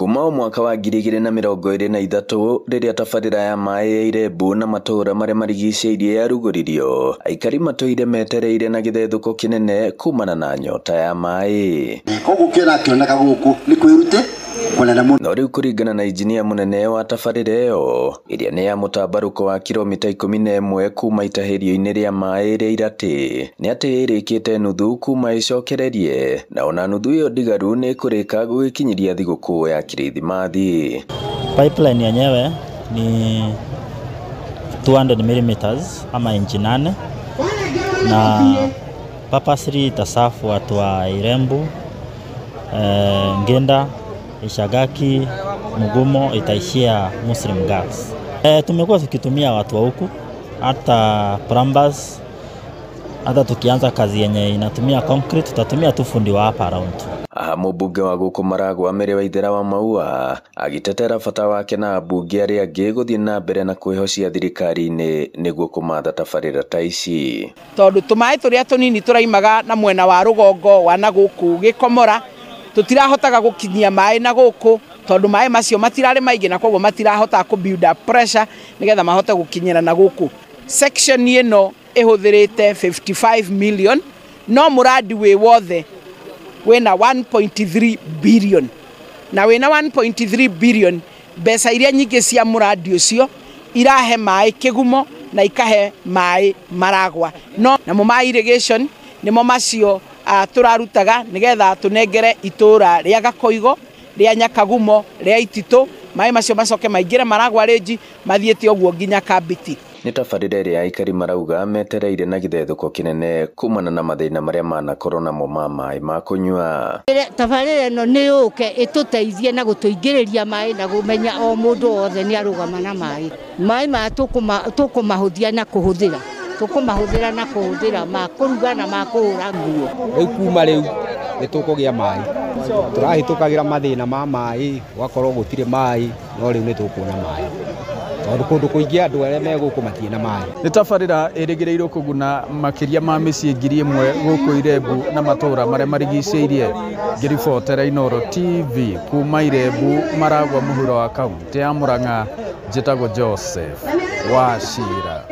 Kuma mwaka wa 2023 riria tabarĩra ya maĩ ya Irembu na matũra maria marigicĩirie yarugũririo, aikari matũire metereire na gĩthethũko kĩnene kumana na nyota ya maĩ. Koguo kĩona kĩoneka gũkũ nĩ kwĩrute kũnene mũno. No rĩu kũringana na injinia mũnene wa tabarĩra ĩyo, ĩrĩa nĩ ya mũtambarũko wa kilomita 11 kuma itahĩrio-inĩ rĩa maĩ rĩa Iratĩ, nĩ atĩ ĩrĩkĩte nuthu kuma ĩcokererie, na ona nuthu ĩyo ndigaru nĩ kũrĩka gũgĩkinyiria thigũkũ ya Kirithimathi. Pipeline yenyewe ni 200 mm ama inchi 8 na purposely itasafu watu wa Irembu, Ngenda, Ishagaki, Mugumo, itaishia Muslim Girls. Tumekuwa tukitumia watu wa huku, hata plumbers, hata tukianza kazi yenye inatumia concrete, tutatumia tu fundi wa hapa around. Mũmbunge wa gũkũ Maragwa Mary Waithera wa Maua agitetera bata wake na ambunge arĩa angĩ gũthiĩ na mbere na kwĩhocia thirikari-inĩ nĩguo kũmatha tabarĩra ta ici. Tondũ tũmaĩ tũrĩa tũnini tũraimaga na mwena wa rũgongo wa na gũkũ Gĩkomora tũtirahotaga gũkinyia maĩ na gũkũ tondũ maĩ macio matirarĩ maingĩ na koguo matirahota ku build up pressure nigetha mahote gũkinyĩra na gũkũ. Section ĩno ĩhũthĩrĩte 55 million no mũradi wĩ wothe wena 1.3 billion na wena 1.3 billion mbeca iria nyingĩ cia mũradi ũcio irahe maĩ Kĩgumo na ikahe maĩ Maragwa no na maĩ irrigation nimo macio turarutaga nigetha tunengere itũra rĩa Gakoigo rĩa Nyakagumo rĩa Ititũ maĩ macio macoke maingĩre Maragwa Range mathiĩte ũguo nginya Kabiti. Nĩ tabarĩra ĩrĩa aikari marauga metereire na gĩthethũko kĩnene kumana na mathĩna marĩa manakorwo namo ma maĩ ma kũnyua. Tabarĩra ĩno nĩ yũke ĩtũteithie na gũtũingĩrĩria maĩ na gũmenya o mũndũ wothe nĩ arũgama na maĩ. Maĩ ma tũkũmahũthia na kũhũthĩra. Tũkũmahũthĩra na kũhũthĩra ma kũruga na ma kũhũra nguo. Rĩu kuma rĩu nĩ tũkũgĩa maĩ. Tũrahĩtũkagĩra mathĩna ma maĩ, gwakorwo gũtirĩ maĩ, no rĩu nĩ tũkuona maĩ. Tondũ kũndũ kũingĩ andũ arĩa megũkũ matirĩ na maĩ. Nĩ tabarĩra ĩrĩgĩrĩirwo kũguna makĩria ma mĩciĩ 1000 gũkũ Irembu na matũra marĩa marigicĩirie. Ngĩribotera Inooro TV kuma Irembu, Maragwa, mũhuro wa kaunti ya Murang'a, njĩtagwo Joseph Wachira.